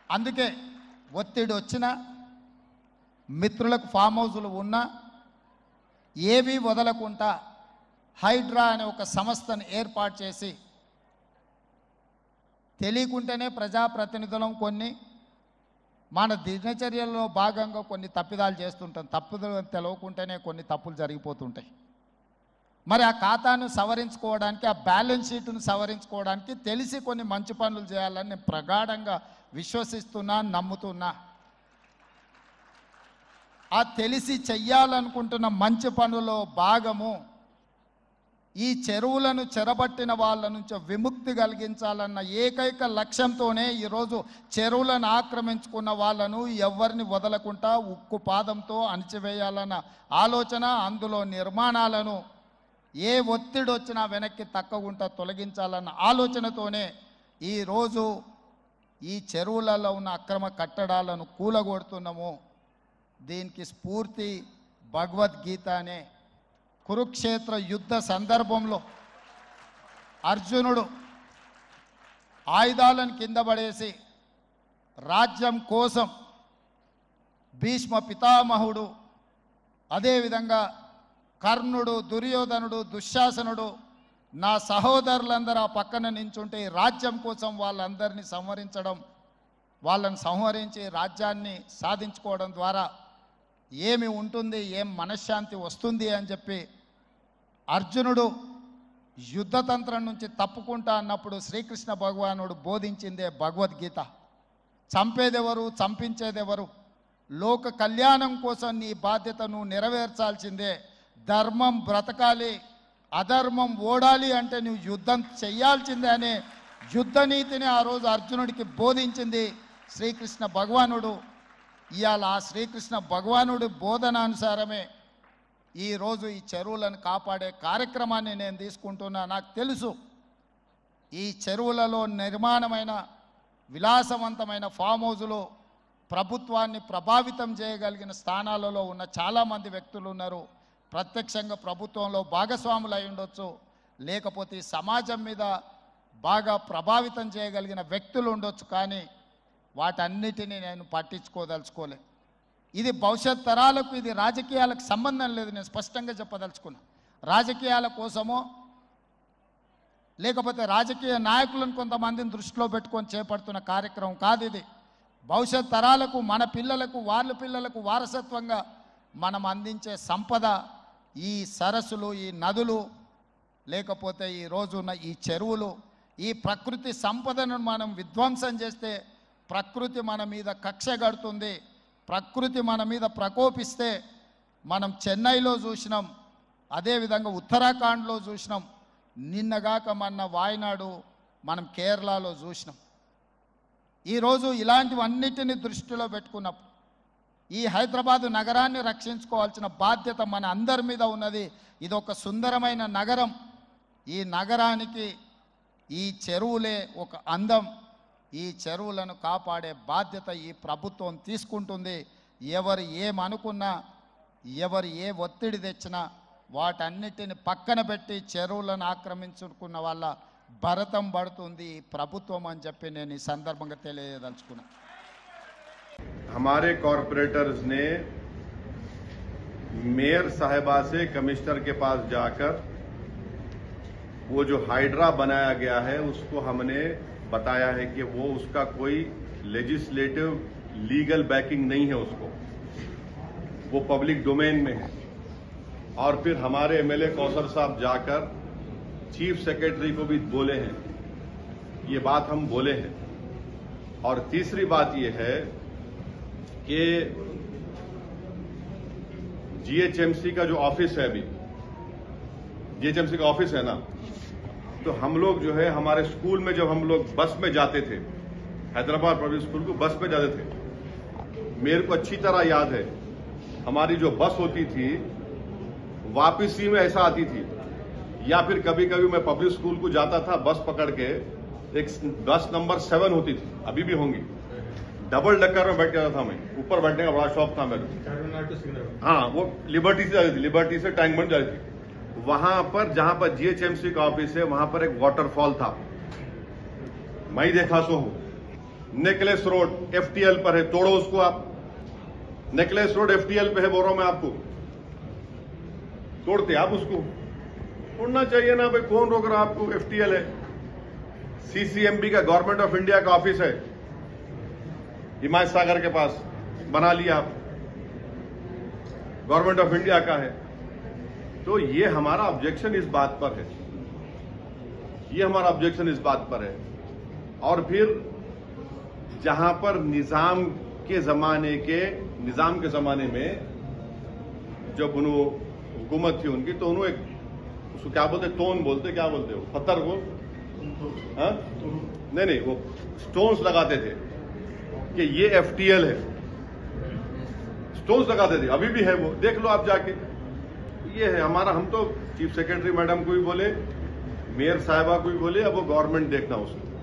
అందుకే ఒత్తిడి వచ్చినా మిత్రులకు ఫామ్ హౌస్లు ఉన్నా ఏవి వదలకుండా హైడ్రా అనే ఒక సంస్థను ఏర్పాటు చేసి తెలియకుంటేనే ప్రజాప్రతినిధులం కొన్ని మన దినచర్యల్లో భాగంగా కొన్ని తప్పిదాలు చేస్తుంటాం. తప్పులు తెలవకుంటేనే కొన్ని తప్పులు జరిగిపోతుంటాయి. మరి ఆ ఖాతాను సవరించుకోవడానికి, ఆ బ్యాలెన్స్ షీట్ను సవరించుకోవడానికి తెలిసి కొన్ని మంచి పనులు చేయాలని నేను ప్రగాఢంగా విశ్వసిస్తున్నా, నమ్ముతున్నా. ఆ తెలిసి చెయ్యాలనుకుంటున్న మంచి పనుల్లో భాగము ఈ చెరువులను చెరబట్టిన వాళ్ళ నుంచి విముక్తి కలిగించాలన్న ఏకైక లక్ష్యంతోనే ఈరోజు చెరువులను ఆక్రమించుకున్న వాళ్ళను ఎవరిని వదలకుండా ఉక్కు పాదంతో అణిచివేయాలన్న ఆలోచన, అందులో నిర్మాణాలను ఏ ఒత్తిడి వచ్చినా వెనక్కి తక్కకుండా తొలగించాలన్న ఆలోచనతోనే ఈరోజు ఈ చెరువులలో ఉన్న అక్రమ కట్టడాలను కూలగొడుతున్నాము. దీనికి స్ఫూర్తి భగవద్గీత అనే కురుక్షేత్ర యుద్ధ సందర్భంలో అర్జునుడు ఆయుధాలను కింద పడేసి రాజ్యం కోసం భీష్మ పితామహుడు, అదేవిధంగా కర్ణుడు, దుర్యోధనుడు, దుశ్శాసనుడు, నా సహోదరులందరూ ఆ పక్కన నించుంటే రాజ్యం కోసం వాళ్ళందరినీ సంహరించడం, వాళ్ళని సంహరించి రాజ్యాన్ని సాధించుకోవడం ద్వారా ఏమి ఉంటుంది, ఏం మనశ్శాంతి వస్తుంది అని చెప్పి అర్జునుడు యుద్ధతంత్రం నుంచి తప్పుకుంటా అన్నప్పుడు శ్రీకృష్ణ భగవానుడు బోధించిందే భగవద్గీత. చంపేదెవరు, చంపించేదెవరు, లోక కళ్యాణం కోసం నీ బాధ్యతను నెరవేర్చాల్సిందే. ధర్మం బ్రతకాలి, అధర్మం ఓడాలి అంటే నువ్వు యుద్ధం చెయ్యాల్సిందే అనే యుద్ధ నీతిని ఆ రోజు అర్జునుడికి బోధించింది శ్రీకృష్ణ భగవానుడు. ఇవాళ ఆ శ్రీకృష్ణ భగవానుడి బోధనానుసారమే ఈరోజు ఈ చెరువులను కాపాడే కార్యక్రమాన్ని నేను తీసుకుంటున్నా. నాకు తెలుసు ఈ చెరువులలో నిర్మాణమైన విలాసవంతమైన ఫామ్ హౌజులు ప్రభుత్వాన్ని ప్రభావితం చేయగలిగిన స్థానాలలో ఉన్న చాలామంది వ్యక్తులు ఉన్నారు. ప్రత్యక్షంగా ప్రభుత్వంలో భాగస్వాములు అయి ఉండొచ్చు, లేకపోతే సమాజం మీద బాగా ప్రభావితం చేయగలిగిన వ్యక్తులు ఉండొచ్చు. కానీ వాటన్నిటినీ నేను పట్టించుకోదలుచుకోలే. ఇది భవిష్యత్ తరాలకు, ఇది రాజకీయాలకు సంబంధం లేదు. నేను స్పష్టంగా చెప్పదలుచుకున్నా. రాజకీయాల కోసమో లేకపోతే రాజకీయ నాయకులను కొంతమందిని దృష్టిలో పెట్టుకొని చేపడుతున్న కార్యక్రమం కాదు ఇది. భవిష్యత్ తరాలకు, మన పిల్లలకు, వాళ్ళ పిల్లలకు వారసత్వంగా మనం అందించే సంపద ఈ సరస్సులు, ఈ నదులు, లేకపోతే ఈ రోజున్న ఈ చెరువులు. ఈ ప్రకృతి సంపదను మనం విధ్వంసం చేస్తే ప్రకృతి మన మీద కక్ష కడుతుంది. ప్రకృతి మన మీద ప్రకోపిస్తే మనం చెన్నైలో చూసినాం, అదేవిధంగా ఉత్తరాఖండ్లో చూసినాం, నిన్నగాక మొన్న వాయనాడు, మనం కేరళలో చూసినాం. ఈరోజు ఇలాంటివన్నిటిని దృష్టిలో పెట్టుకున్నప్పుడు ఈ హైదరాబాదు నగరాన్ని రక్షించుకోవాల్సిన బాధ్యత మన అందరి మీద ఉన్నది. ఇది ఒక సుందరమైన నగరం. ఈ నగరానికి ఈ చెరువులే ఒక అందం. ఈ చెరువులను కాపాడే బాధ్యత ఈ ప్రభుత్వం తీసుకుంటుంది. ఎవరు ఏమనుకున్నా, ఎవరు ఏ ఒత్తిడి తెచ్చినా వాటన్నిటిని పక్కన పెట్టి చెరువులను ఆక్రమించుకున్న వాళ్ళ భరతం పడుతుంది ఈ ప్రభుత్వం అని చెప్పి నేను ఈ సందర్భంగా తెలియదలుచుకున్నా. हमारे कॉरपोरेटर्स ने मेयर साहिबा से कमिश्नर के पास जाकर वो जो हाइड्रा बनाया गया है उसको हमने बताया है कि वो उसका कोई लेजिस्लेटिव लीगल बैकिंग नहीं है, उसको वो पब्लिक डोमेन में है। और फिर हमारे एमएलए कौसर साहब जाकर चीफ सेक्रेटरी को भी बोले हैं, ये बात हम बोले हैं। और तीसरी बात ये है कि जीएचएमसी का जो ऑफिस है, अभी जीएचएमसी का ऑफिस है ना, तो हम लोग जो है हमारे स्कूल में जब हम लोग बस में जाते थे, हैदराबाद पब्लिक स्कूल को बस में जाते थे, मेरे को अच्छी तरह याद है हमारी जो बस होती थी वापसी में ऐसा आती थी, या फिर कभी कभी मैं पब्लिक स्कूल को जाता था बस पकड़ के, एक बस नंबर 7 होती थी, अभी भी होंगी, डबल डक्कर में बैठ जाता था मैं, ऊपर बैठने का बड़ा शौक था मेरे। हाँ, वो लिबर्टी से जाती थी, लिबर्टी से टैंकबंड जाती थी। वहां पर जहां पर जीएचएमसी का ऑफिस है वहां पर एक वाटरफॉल था, मैं ही देखा सो हूं। नेकलेस रोड एफटीएल पर है, तोड़ो उसको आप। नेकलेस रोड एफटीएल पे है, बोल रहा हूं मैं आपको, तोड़ते आप उसको। तोड़ना चाहिए ना भाई, कौन रोक रहा आपको? एफटीएल है, सीसीएमबी का, गवर्नमेंट ऑफ इंडिया का ऑफिस है हिमायत सागर के पास, बना लिया आप, गवर्नमेंट ऑफ इंडिया का है। तो ये हमारा ऑब्जेक्शन इस बात पर है, ये हमारा ऑब्जेक्शन इस बात पर है। और फिर जहां पर निजाम के जमाने में जब हुकूमत थी उनकी, तो उन्होंने उसको क्या बोलते, टोन बोलते, क्या बोलते हो, पत्थर को, हाँ नहीं वो स्टोन्स लगाते थे कि ये एफटीएल है, स्टोन्स लगाते थे, अभी भी है वो, देख लो आप जाके। ये है हमारा, हम तो चीफ सेक्रेटरी मैडम को भी बोले, मेयर साहिबा को भी बोले, अब वो गवर्नमेंट देखना उसको।